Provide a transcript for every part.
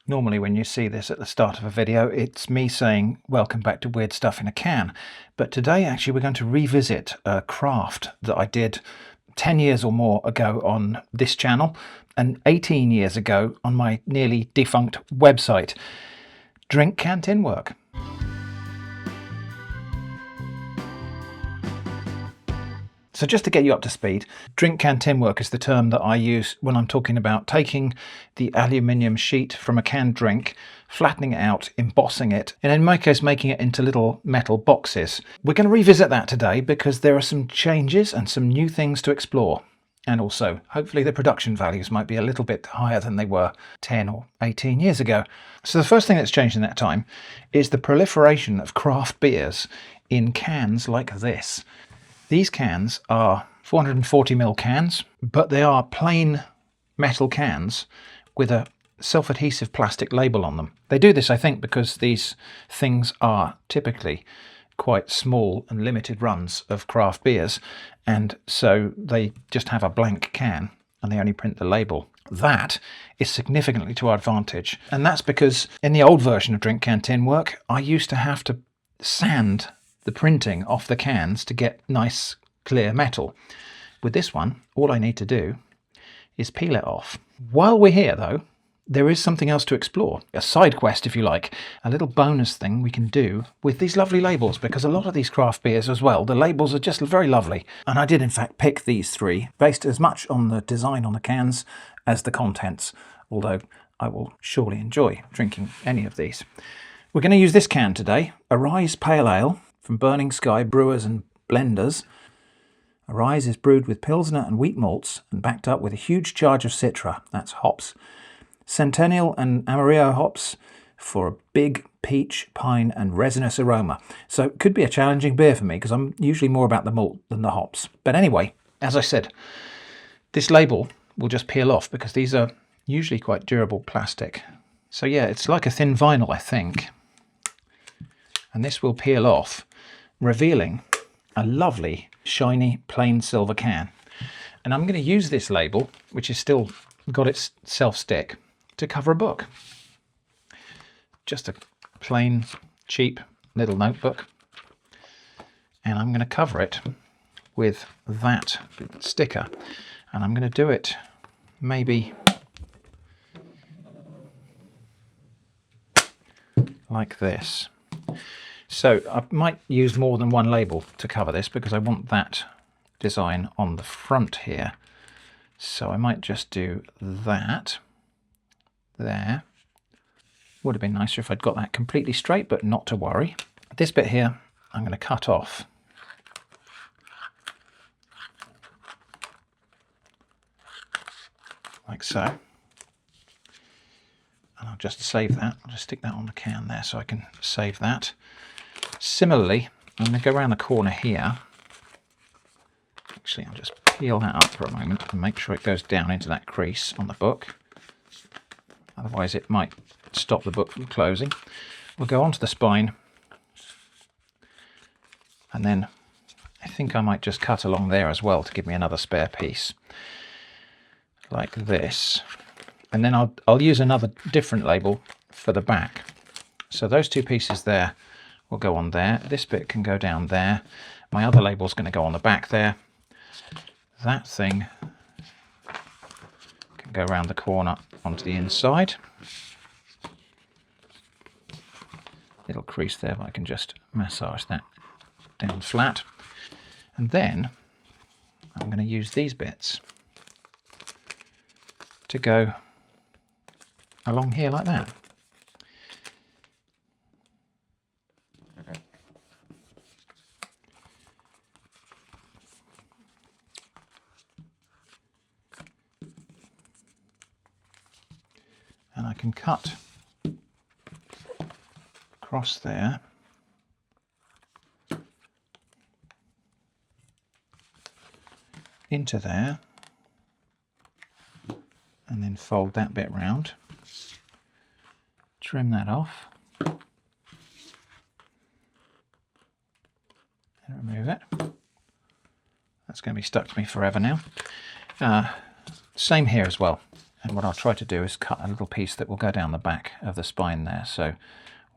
Normally when you see this at the start of a video, it's me saying, welcome back to Weird Stuff in a Can. But today, actually, we're going to revisit a craft that I did 10 years or more ago on this channel and 18 years ago on my nearly defunct website, Drink Can Tinwork. So just to get you up to speed, drink can tinwork is the term that I use when I'm talking about taking the aluminium sheet from a canned drink, flattening it out, embossing it, and in my case making it into little metal boxes. We're going to revisit that today because there are some changes and some new things to explore. And also, hopefully the production values might be a little bit higher than they were 10 or 18 years ago. So the first thing that's changed in that time is the proliferation of craft beers in cans like this. These cans are 440ml cans, but they are plain metal cans with a self-adhesive plastic label on them. They do this, I think, because these things are typically quite small and limited runs of craft beers, and so they just have a blank can and they only print the label. That is significantly to our advantage, and that's because in the old version of Drink Can Tinwork, I used to have to sand the printing off the cans to get nice clear metal. With this one, all I need to do is peel it off. While we're here though, there is something else to explore. A side quest, if you like, a little bonus thing we can do with these lovely labels, because a lot of these craft beers as well, the labels are just very lovely. And I did in fact pick these three based as much on the design on the cans as the contents, although I will surely enjoy drinking any of these. We're going to use this can today, Arise Pale Ale from Burning Sky Brewers and Blenders. Arise is brewed with Pilsner and wheat malts and backed up with a huge charge of Citra, that's hops, Centennial and Amarillo hops for a big peach, pine and resinous aroma. So it could be a challenging beer for me because I'm usually more about the malt than the hops. But anyway, as I said, this label will just peel off because these are usually quite durable plastic. So yeah, it's like a thin vinyl, I think. And this will peel off, revealing a lovely, shiny, plain silver can. And I'm going to use this label, which has still got its self-stick, to cover a book. Just a plain, cheap little notebook. And I'm going to cover it with that sticker. And I'm going to do it maybe like this. So I might use more than one label to cover this because I want that design on the front here. So I might just do that there. Would have been nicer if I'd got that completely straight, but not to worry. This bit here I'm going to cut off. Like so. And I'll just save that. I'll just stick that on the can there so I can save that. Similarly, I'm going to go around the corner here. Actually, I'll just peel that up for a moment and make sure it goes down into that crease on the book. Otherwise it might stop the book from closing. We'll go onto the spine. And then I think I might just cut along there as well to give me another spare piece. Like this. And then I'll use another different label for the back. So those two pieces there will go on there. This bit can go down there. My other label is going to go on the back there. That thing can go around the corner onto the inside. Little crease there, but I can just massage that down flat. And then I'm going to use these bits to go along here like that. And I can cut across there into there and then fold that bit round, trim that off and remove it. That's going to be stuck to me forever now. Same here as well. And what I'll try to do is cut a little piece that will go down the back of the spine there. So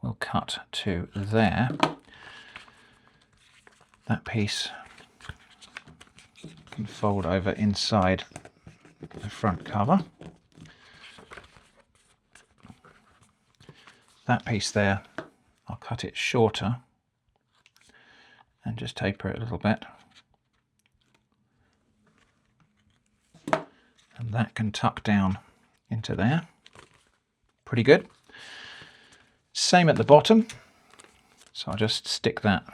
we'll cut to there. That piece can fold over inside the front cover. That piece there, I'll cut it shorter and just taper it a little bit. And that can tuck down into there. Pretty good. Same at the bottom. So I'll just stick that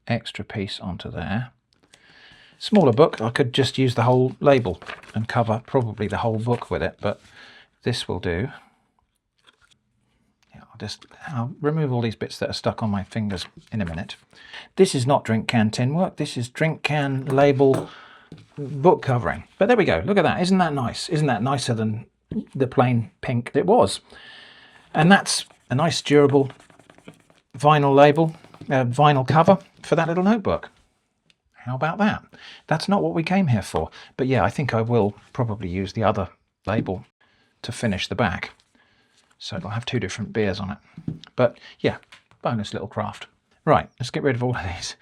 extra piece onto there. Smaller book, I could just use the whole label and cover probably the whole book with it, but this will do. I'll remove all these bits that are stuck on my fingers in a minute. This is not drink can tin work. This is drink can label book covering. But there we go. Look at that. Isn't that nice? Isn't that nicer than the plain pink it was? And that's a nice durable vinyl label, vinyl cover for that little notebook. How about that? That's not what we came here for. But yeah, I think I will probably use the other label to finish the back. So it'll have two different beers on it. But yeah, bonus little craft. Right, let's get rid of all of these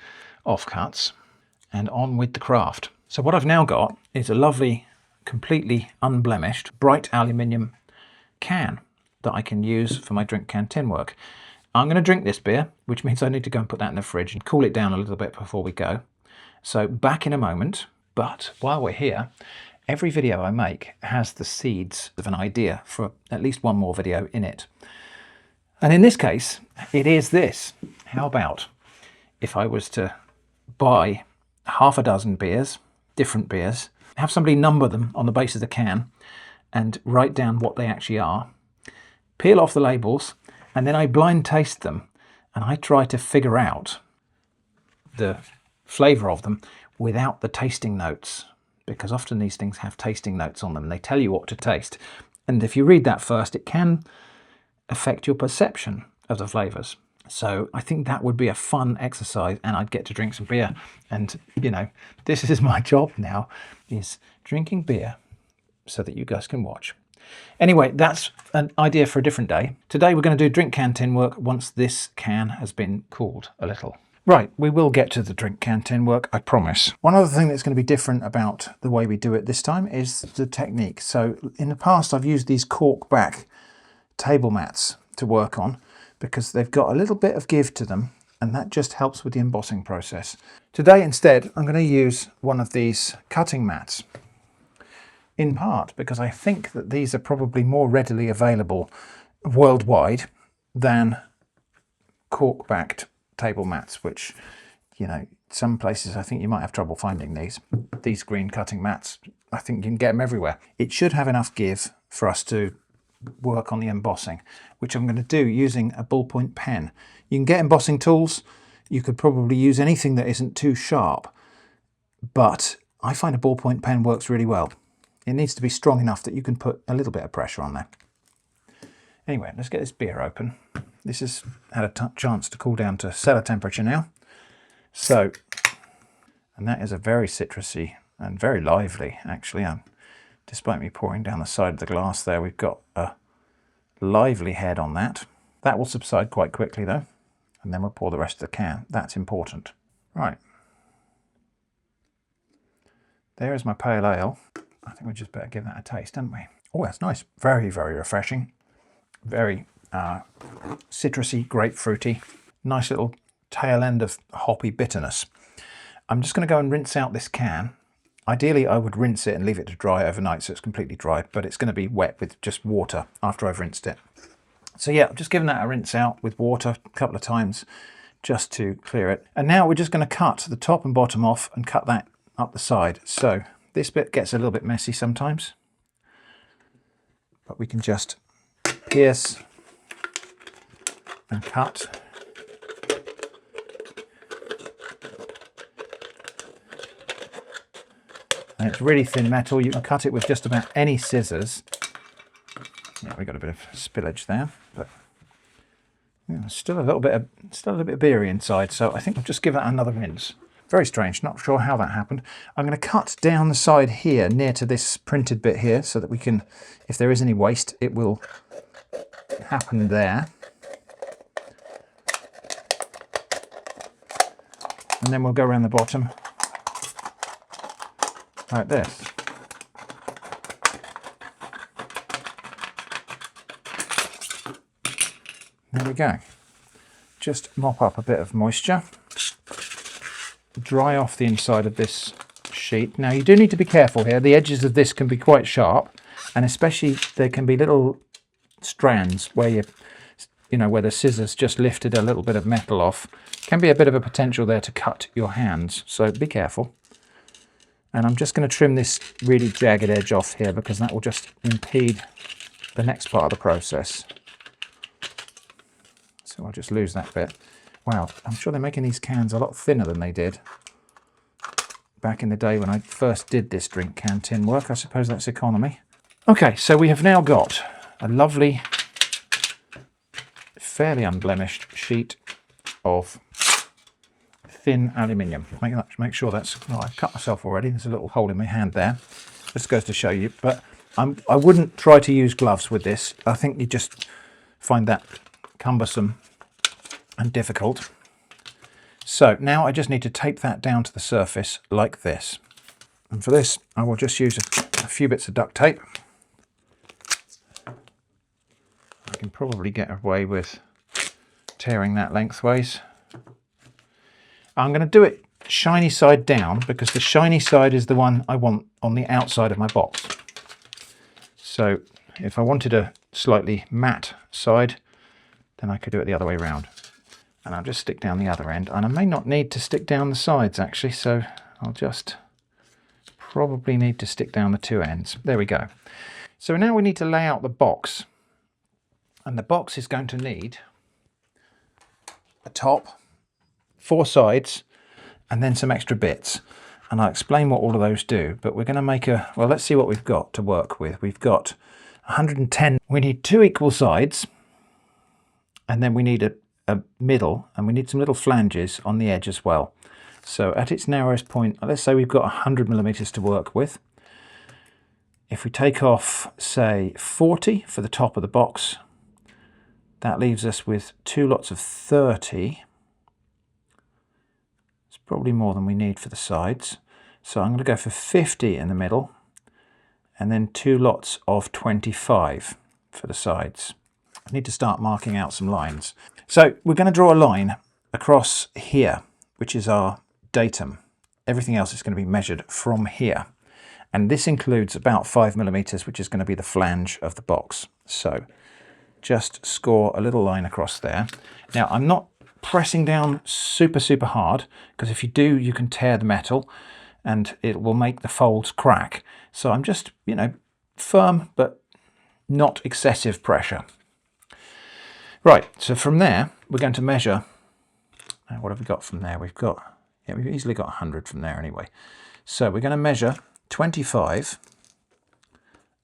offcuts and on with the craft. So what I've now got is a lovely, completely unblemished, bright aluminium can that I can use for my drink can tin work. I'm going to drink this beer, which means I need to go and put that in the fridge and cool it down a little bit before we go. So back in a moment, but while we're here, every video I make has the seeds of an idea for at least one more video in it. And in this case, it is this. How about if I was to buy half a dozen beers, different beers, have somebody number them on the base of the can and write down what they actually are, peel off the labels, and then I blind taste them and I try to figure out the flavour of them without the tasting notes, because often these things have tasting notes on them and they tell you what to taste. And if you read that first, it can affect your perception of the flavours. So I think that would be a fun exercise, and I'd get to drink some beer. And, you know, this is my job now, is drinking beer so that you guys can watch. Anyway, that's an idea for a different day. Today we're going to do drink can tin work once this can has been cooled a little. Right, we will get to the drink can tin work, I promise. One other thing that's going to be different about the way we do it this time is the technique. So in the past I've used these cork back table mats to work on because they've got a little bit of give to them, and that just helps with the embossing process. Today instead I'm going to use one of these cutting mats, in part because I think that these are probably more readily available worldwide than cork backed table mats, which, you know, some places I think you might have trouble finding these green cutting mats. I think you can get them everywhere. It should have enough give for us to work on the embossing, which I'm going to do using a ballpoint pen. You can get embossing tools. You could probably use anything that isn't too sharp, but I find a ballpoint pen works really well. It needs to be strong enough that you can put a little bit of pressure on there. Anyway, let's get this beer open. This has had a chance to cool down to cellar temperature now. So, and that is a very citrusy and very lively, actually. Despite me pouring down the side of the glass there, we've got a lively head on that. That will subside quite quickly though, and then we'll pour the rest of the can. That's important. Right. There is my pale ale. I think we just better give that a taste, don't we? Oh, that's nice. Very, very refreshing. Very citrusy, grapefruity. Nice little tail end of hoppy bitterness. I'm just going to go and rinse out this can. Ideally, I would rinse it and leave it to dry overnight so it's completely dry, but it's going to be wet with just water after I've rinsed it. So yeah, I've just given that a rinse out with water a couple of times just to clear it. And now we're just going to cut the top and bottom off and cut that up the side. So this bit gets a little bit messy sometimes, but we can just pierce and cut. And it's really thin metal. You can cut it with just about any scissors. Yeah, we got a bit of spillage there, but yeah, still a little bit beery inside. So I think I'll just give that another rinse. Very strange, not sure how that happened. I'm going to cut down the side here near to this printed bit here so that we can, if there is any waste, it will happen there. And then we'll go around the bottom like this. There we go. Just mop up a bit of moisture. Dry off the inside of this sheet. Now you do need to be careful here. The edges of this can be quite sharp, and especially there can be little strands where where the scissors just lifted a little bit of metal off. Can be a bit of a potential there to cut your hands, so be careful. And I'm just going to trim this really jagged edge off here because that will just impede the next part of the process. So I'll just lose that bit. Wow, I'm sure they're making these cans a lot thinner than they did back in the day when I first did this drink can tin work. I suppose that's economy. Okay, so we have now got a lovely, fairly unblemished sheet of thin aluminium. Make sure that's, well, I've cut myself already. There's a little hole in my hand there. Just goes to show you, but I wouldn't try to use gloves with this. I think you just find that cumbersome and difficult. So now I just need to tape that down to the surface like this. And for this, I will just use a few bits of duct tape. I can probably get away with tearing that lengthways. I'm going to do it shiny side down because the shiny side is the one I want on the outside of my box. So if I wanted a slightly matte side, then I could do it the other way around. And I'll just stick down the other end. And I may not need to stick down the sides actually, so I'll just probably need to stick down the two ends. There we go. So now we need to lay out the box. And the box is going to need a top, 4 sides, and then some extra bits. And I'll explain what all of those do, but we're going to make well, let's see what we've got to work with. We've got 110. We need 2 equal sides, and then we need a middle, and we need some little flanges on the edge as well. So at its narrowest point, let's say we've got 100 millimeters to work with. If we take off, say, 40 for the top of the box, that leaves us with 2 lots of 30. It's probably more than we need for the sides. So I'm going to go for 50 in the middle, and then 2 lots of 25 for the sides. I need to start marking out some lines. So we're going to draw a line across here, which is our datum. Everything else is going to be measured from here. And this includes about 5 millimeters, which is going to be the flange of the box. So just score a little line across there. Now I'm not pressing down super hard, because if you do, you can tear the metal and it will make the folds crack. So I'm just, firm, but not excessive pressure. Right, so from there, we're going to measure. What have we got from there? We've easily got 100 from there anyway. So we're going to measure 25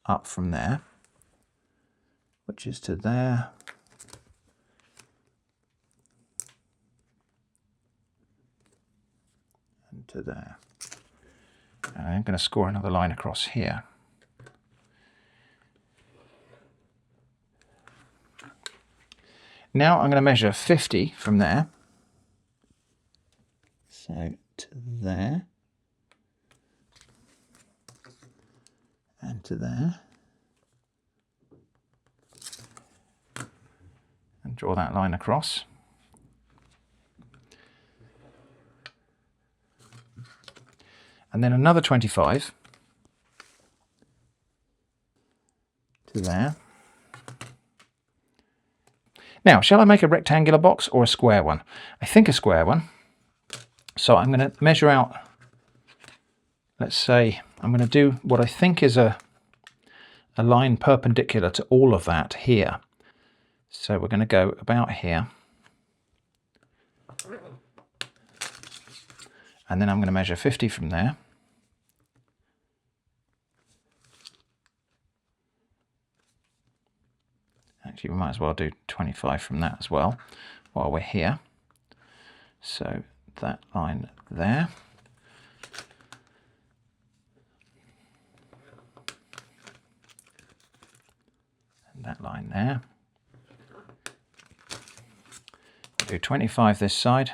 up from there, which is to there. And to there. And I'm going to score another line across here. Now I'm going to measure 50 from there. So to there. And to there. And draw that line across. And then another 25 to there. Now, shall I make a rectangular box or a square one? I think a square one. So I'm going to measure out, let's say, I'm going to do what I think is a line perpendicular to all of that here. So we're going to go about here. And then I'm going to measure 50 from there. Actually, we might as well do 25 from that as well while we're here. So that line there. And that line there. Do 25 this side.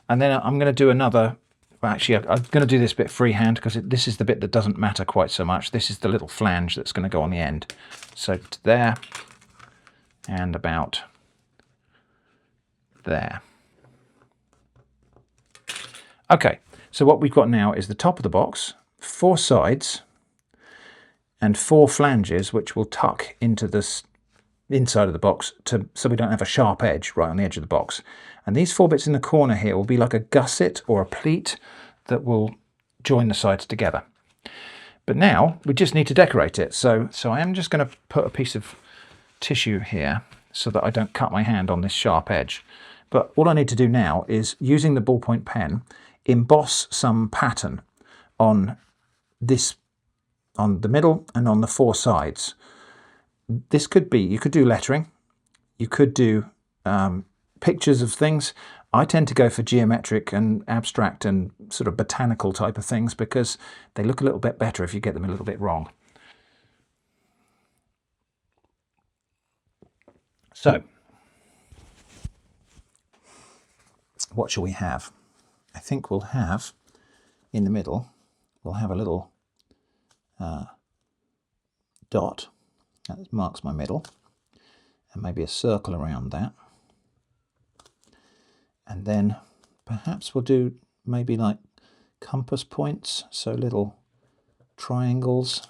And then I'm going to do another, well, actually I'm going to do this bit freehand because this is the bit that doesn't matter quite so much. This is the little flange that's going to go on the end. So to there and about there. Okay, so what we've got now is the top of the box, 4 sides and 4 flanges which will tuck into this inside of the box so we don't have a sharp edge right on the edge of the box. And these 4 bits in the corner here will be like a gusset or a pleat that will join the sides together. But now we just need to decorate it. So I am just going to put a piece of tissue here so that I don't cut my hand on this sharp edge. But all I need to do now is, using the ballpoint pen, emboss some pattern on this, on the middle and on the 4 sides. This could be, you could do lettering, you could do pictures of things. I tend to go for geometric and abstract and sort of botanical type of things because they look a little bit better if you get them a little bit wrong. So, what shall we have? I think we'll have, in the middle, we'll have a little dot that marks my middle, and maybe a circle around that. And then perhaps we'll do maybe like compass points, so little triangles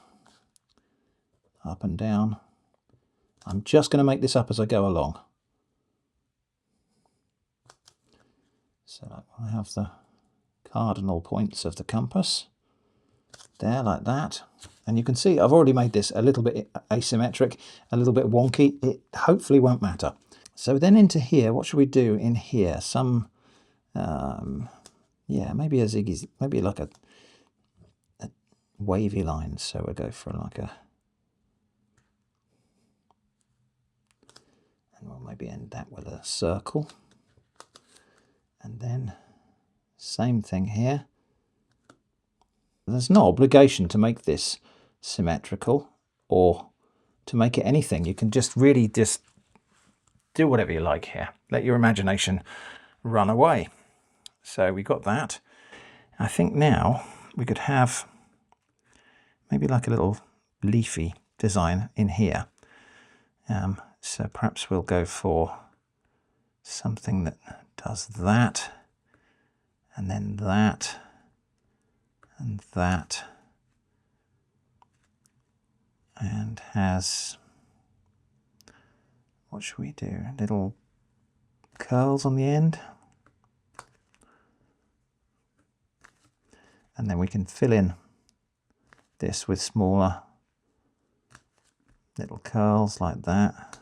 up and down. I'm just going to make this up as I go along. So I have the cardinal points of the compass there, like that. And you can see I've already made this a little bit asymmetric, a little bit wonky. It hopefully won't matter. So then into here, what should we do in here? Some, yeah, maybe a ziggy, maybe like a wavy line. So we'll go for like a, and we'll maybe end that with a circle. And then same thing here. There's no obligation to make this symmetrical or to make it anything. You can just really just do whatever you like here. Let your imagination run away. So we got that. I think now we could have maybe like a little leafy design in here. So perhaps we'll go for something that does that, and then that, and that, and has, what should we do, little curls on the end, and then we can fill in this with smaller little curls like that.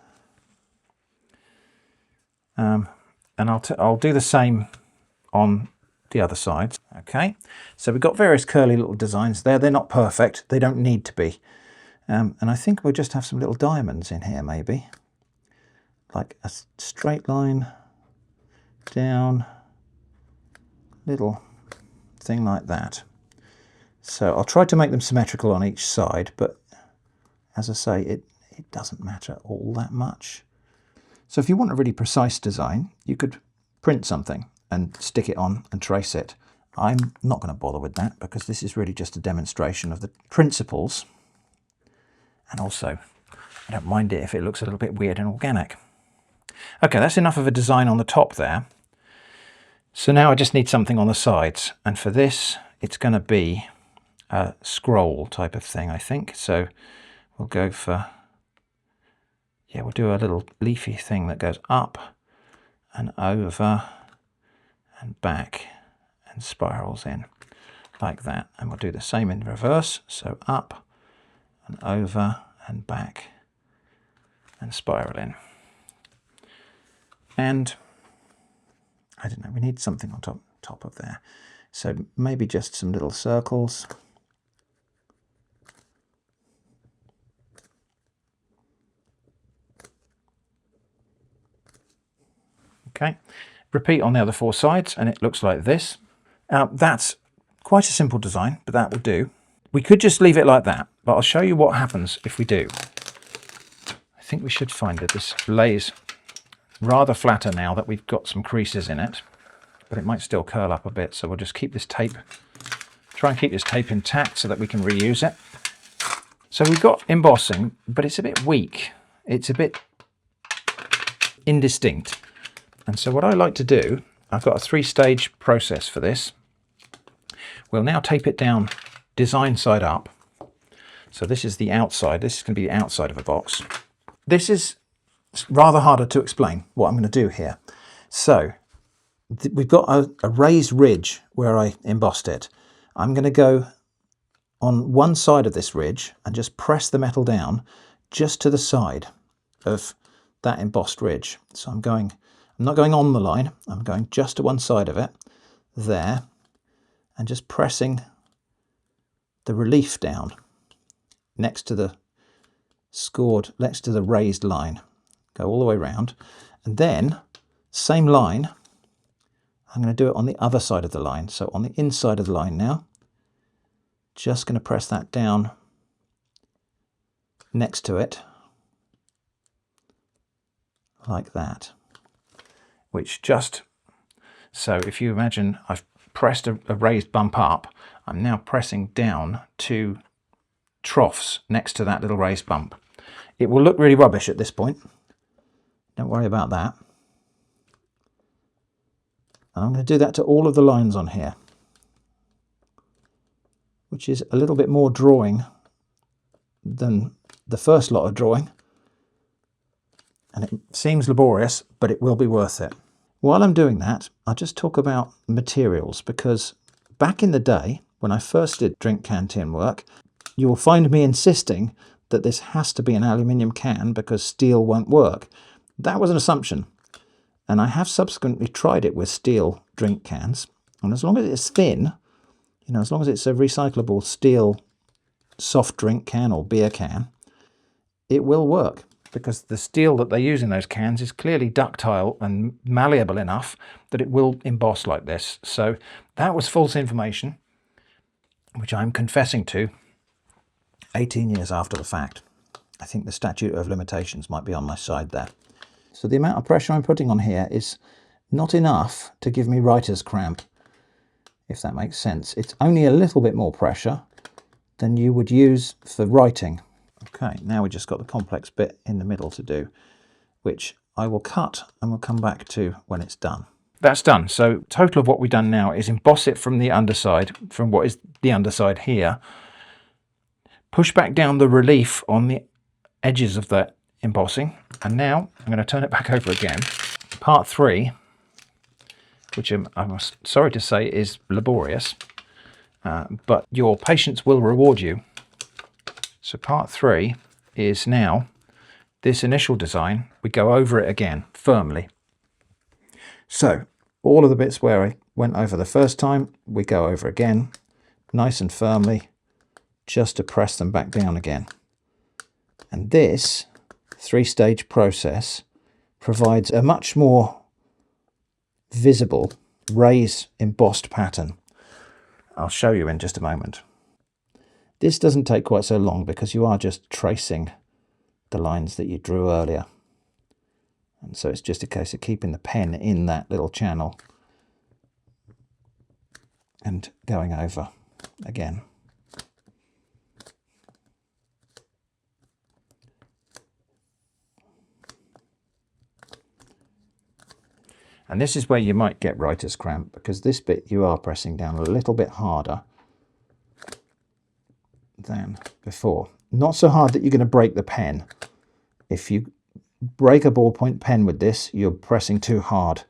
And I'll do the same on the other sides. Okay, so we've got various curly little designs there. They're not perfect, they don't need to be. And I think we'll just have some little diamonds in here, maybe like a straight line down, little thing like that. So I'll try to make them symmetrical on each side, but as I say, it doesn't matter all that much. So if you want a really precise design, you could print something and stick it on and trace it. I'm not going to bother with that because this is really just a demonstration of the principles. And also, I don't mind it if it looks a little bit weird and organic. Okay, that's enough of a design on the top there. So now I just need something on the sides. And for this, it's going to be a scroll type of thing, I think. So we'll go for, yeah, we'll do a little leafy thing that goes up and over and back and spirals in like that. And we'll do the same in reverse. So up and over and back and spiral in. And I don't know, we need something on top of there. So maybe just some little circles. Okay, repeat on the other 4 sides and it looks like this. That's quite a simple design, but that will do. We could just leave it like that, but I'll show you what happens if we do. I think we should find that this lays rather flatter now that we've got some creases in it, but it might still curl up a bit, so we'll just keep this tape, try and keep this tape intact so that we can reuse it. So we've got embossing, but it's a bit weak. It's a bit indistinct. And so what I like to do, I've got a 3-stage process for this. We'll now tape it down design side up. So this is the outside. This is going to be the outside of a box. This is rather harder to explain what I'm going to do here. So we've got a raised ridge where I embossed it. I'm going to go on one side of this ridge and just press the metal down just to the side of that embossed ridge. So I'm not going on the line, I'm going just to one side of it, there, and just pressing the relief down next to the next to the raised line. Go all the way around, and then same line, I'm going to do it on the other side of the line. So on the inside of the line now, just going to press that down next to it, like that. So if you imagine I've pressed a raised bump up, I'm now pressing down 2 troughs next to that little raised bump. It will look really rubbish at this point. Don't worry about that. And I'm going to do that to all of the lines on here, which is a little bit more drawing than the first lot of drawing. And it seems laborious, but it will be worth it. While I'm doing that, I'll just talk about materials, because back in the day, when I first did drink can tin work, you will find me insisting that this has to be an aluminium can because steel won't work. That was an assumption. And I have subsequently tried it with steel drink cans. And as long as it's thin, as long as it's a recyclable steel soft drink can or beer can, it will work, because the steel that they use in those cans is clearly ductile and malleable enough that it will emboss like this. So that was false information, which I'm confessing to 18 years after the fact. I think the statute of limitations might be on my side there. So the amount of pressure I'm putting on here is not enough to give me writer's cramp, if that makes sense. It's only a little bit more pressure than you would use for writing. Okay, now we've just got the complex bit in the middle to do, which I will cut and we'll come back to when it's done. That's done. So total of what we've done now is emboss it from the underside, from what is the underside here, push back down the relief on the edges of the embossing, and now I'm going to turn it back over again. Part 3, which I'm sorry to say is laborious, but your patience will reward you. So part 3 is now this initial design. We go over it again firmly. So all of the bits where I went over the first time, we go over again, nice and firmly, just to press them back down again. And this 3-stage process provides a much more visible raised embossed pattern. I'll show you in just a moment. This doesn't take quite so long because you are just tracing the lines that you drew earlier. And so it's just a case of keeping the pen in that little channel and going over again. And this is where you might get writer's cramp, because this bit you are pressing down a little bit harder than before. Not so hard that you're going to break the pen. If you break a ballpoint pen with this, you're pressing too hard,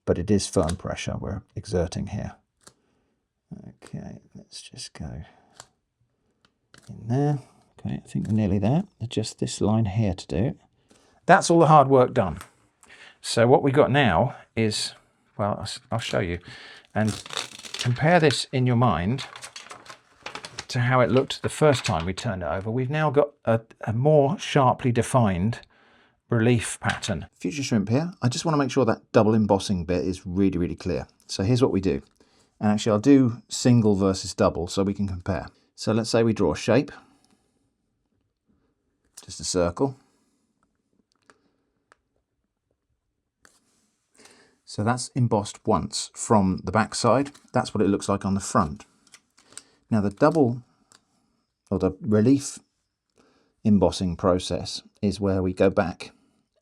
but it is firm pressure we're exerting here. Okay, let's just go in there. Okay, I think we're nearly there. Just this line here to do. That's all the hard work done. So what we got now is, well, I'll show you. And compare this in your mind to how it looked the first time we turned it over. We've now got a more sharply defined relief pattern. Future shrimp here. I just want to make sure that double embossing bit is really, really clear. So here's what we do. And actually I'll do single versus double so we can compare. So let's say we draw a shape, just a circle. So that's embossed once from the back side. That's what it looks like on the front. Now the double, or the relief embossing process, is where we go back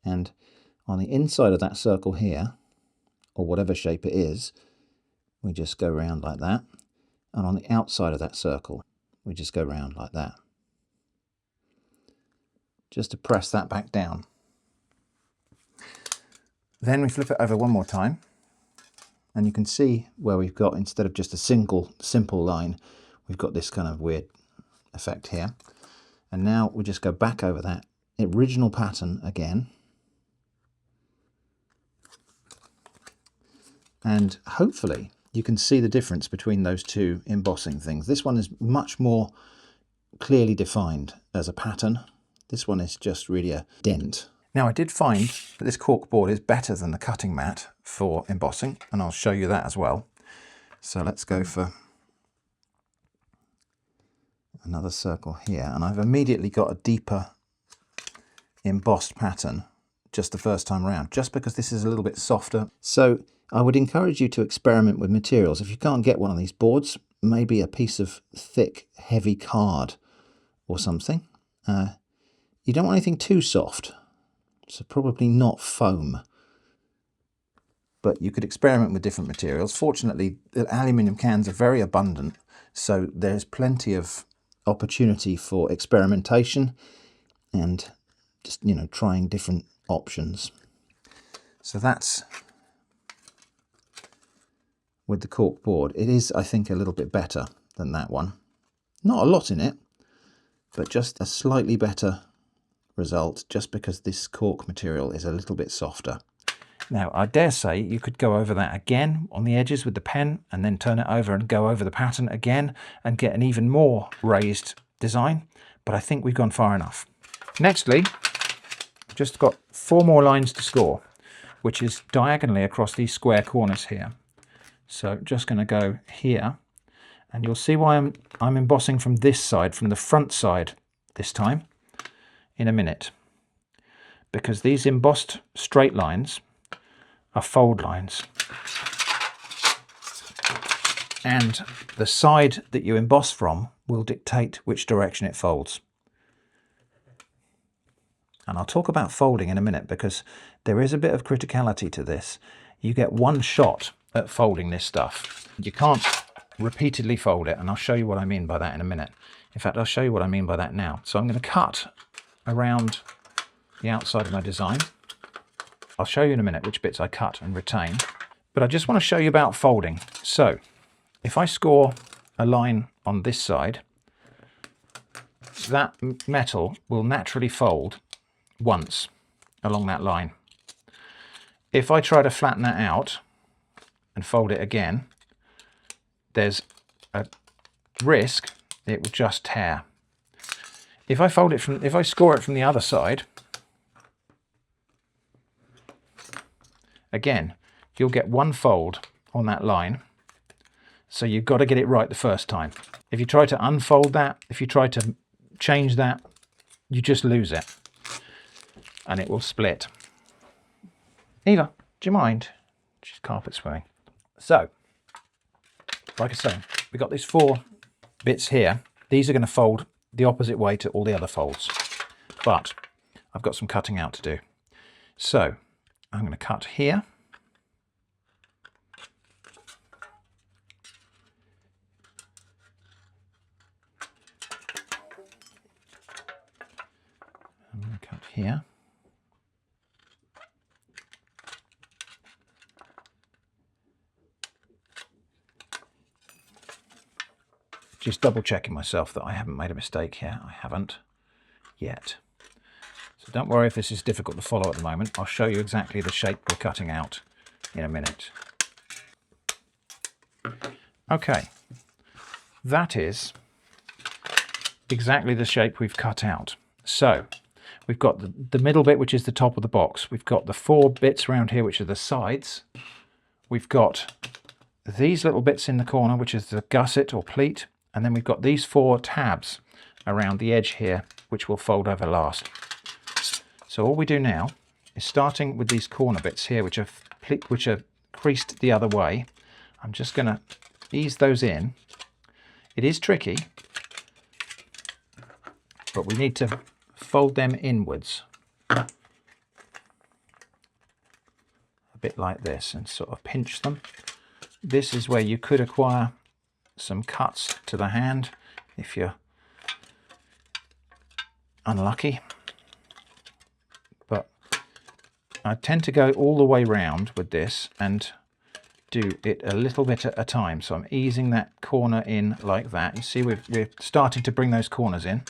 and on the inside of that circle here, or whatever shape it is, we just go round like that. And on the outside of that circle, we just go round like that. Just to press that back down. Then we flip it over one more time, and you can see where we've got, instead of just a simple line, we've got this kind of weird effect here. And now we just go back over that original pattern again. And hopefully you can see the difference between those two embossing things. This one is much more clearly defined as a pattern. This one is just really a dent. Now I did find that this cork board is better than the cutting mat for embossing, and I'll show you that as well. So let's go for another circle here, and I've immediately got a deeper embossed pattern just the first time around, just because this is a little bit softer. So I would encourage you to experiment with materials. If you can't get one of these boards, maybe a piece of thick, heavy card or something. You don't want anything too soft, so probably not foam. But you could experiment with different materials. Fortunately, the aluminium cans are very abundant, so there's plenty of opportunity for experimentation and just, you know, trying different options. So that's with the cork board. It is, I think, a little bit better than that one. Not a lot in it, but just a slightly better result, just because this cork material is a little bit softer. Now, I dare say you could go over that again on the edges with the pen, and then turn it over and go over the pattern again and get an even more raised design, but I think we've gone far enough. Nextly, just got 4 more lines to score, which is diagonally across these square corners here. So just going to go here, and you'll see why I'm embossing from this side, from the front side this time, in a minute. Because these embossed straight lines are fold lines. And the side that you emboss from will dictate which direction it folds. And I'll talk about folding in a minute, because there is a bit of criticality to this. You get one shot at folding this stuff. You can't repeatedly fold it, and I'll show you what I mean by that in a minute. In fact, I'll show you what I mean by that now. So I'm going to cut around the outside of my design. I'll show you in a minute which bits I cut and retain, but I just want to show you about folding. So if I score a line on this side, that metal will naturally fold once along that line. If I try to flatten that out and fold it again, there's a risk it will just tear. If I score it from the other side, again, you'll get one fold on that line. So you've got to get it right the first time. If you try to unfold that, if you try to change that, you just lose it and it will split. Eva, do you mind? She's carpet swimming. So, like I say, we've got these 4 bits here. These are going to fold the opposite way to all the other folds, but I've got some cutting out to do. So I'm going to cut here. I'm going to cut here. Just double checking myself that I haven't made a mistake here. I haven't yet. So don't worry if this is difficult to follow at the moment. I'll show you exactly the shape we're cutting out in a minute. Okay, that is exactly the shape we've cut out. So we've got the middle bit, which is the top of the box. We've got the 4 bits around here, which are the sides. We've got these little bits in the corner, which is the gusset or pleat. And then we've got these 4 tabs around the edge here, which will fold over last. So all we do now is, starting with these corner bits here, which are creased the other way, I'm just going to ease those in. It is tricky, but we need to fold them inwards a bit like this and sort of pinch them. This is where you could acquire some cuts to the hand if you're unlucky, but I tend to go all the way round with this and do it a little bit at a time. So I'm easing that corner in like that. You see we're starting to bring those corners in.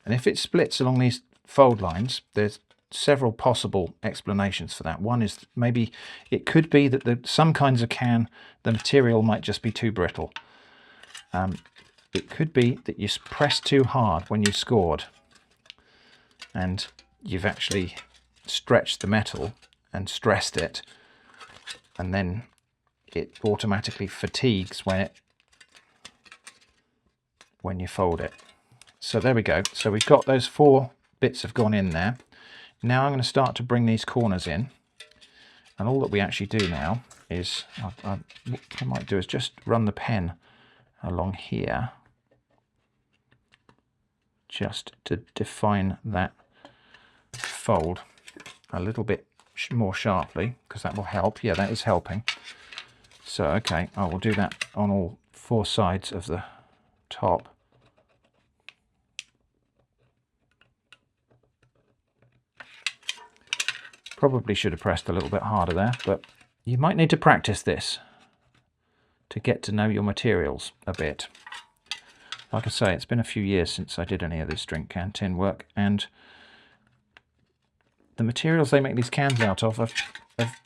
And if it splits along these fold lines, there's several possible explanations for that. One is maybe it could be that some kinds of can, the material might just be too brittle. It could be that you pressed too hard when you scored and you've actually stretched the metal and stressed it, and then it automatically fatigues when you fold it. So there we go. So we've got those 4 bits have gone in there. Now I'm going to start to bring these corners in, and all that we actually do now is what I might do is just run the pen along here just to define that fold a little bit more sharply, because that will help. Yeah, that is helping. So okay, I will do that on all 4 sides of the top. Probably should have pressed a little bit harder there, but you might need to practice this to get to know your materials a bit. Like I say, it's been a few years since I did any of this drink can tin work, and the materials they make these cans out of have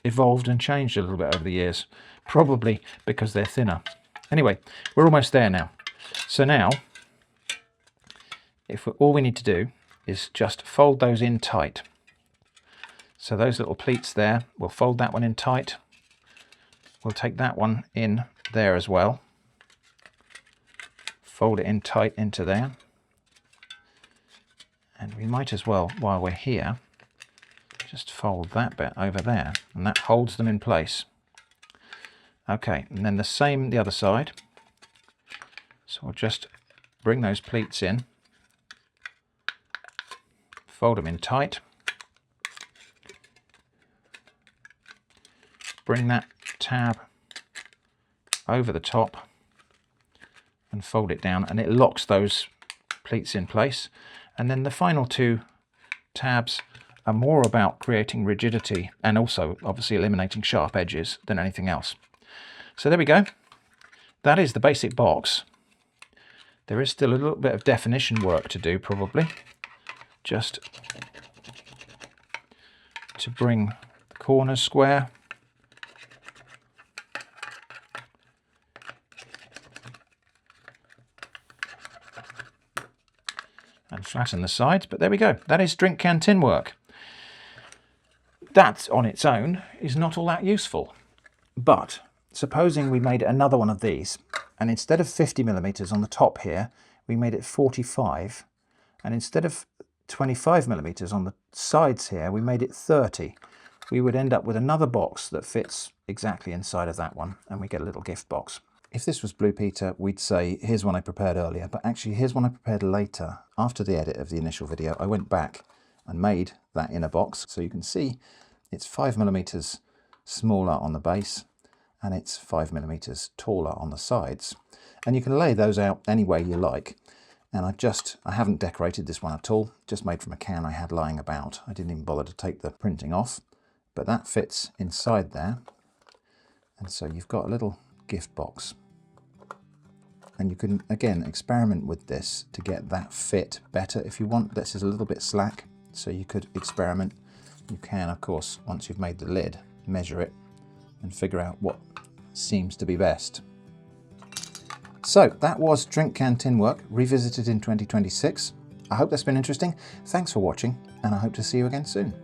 evolved and changed a little bit over the years, probably because they're thinner. Anyway, we're almost there now. So now, all we need to do is just fold those in tight. So those little pleats there, we'll fold that one in tight. We'll take that one in there as well. Fold it in tight into there. And we might as well, while we're here, just fold that bit over there, and that holds them in place. Okay, and then the same the other side. So we'll just bring those pleats in, fold them in tight. Bring that tab over the top and fold it down, and it locks those pleats in place. And then the final 2 tabs are more about creating rigidity and also obviously eliminating sharp edges than anything else. So there we go. That is the basic box. There is still a little bit of definition work to do, probably, just to bring the corners square. And flatten the sides, but there we go. That is drink can tin work. That on its own is not all that useful. But supposing we made another one of these, and instead of 50mm on the top here, we made it 45, and instead of 25mm on the sides here, we made it 30. We would end up with another box that fits exactly inside of that one, and we get a little gift box. If this was Blue Peter, we'd say, here's one I prepared earlier, but actually here's one I prepared later. After the edit of the initial video, I went back and made that inner box. So you can see it's 5mm smaller on the base, and it's 5mm taller on the sides. And you can lay those out any way you like. And I haven't decorated this one at all, just made from a can I had lying about. I didn't even bother to take the printing off, but that fits inside there. And so you've got a little gift box. And you can, again, experiment with this to get that fit better if you want. This is a little bit slack, so you could experiment You can, of course, once you've made the lid, measure it and figure out what seems to be best. So that was Drink Can Tinwork, revisited in 2026. I hope that's been interesting. Thanks for watching, and I hope to see you again soon.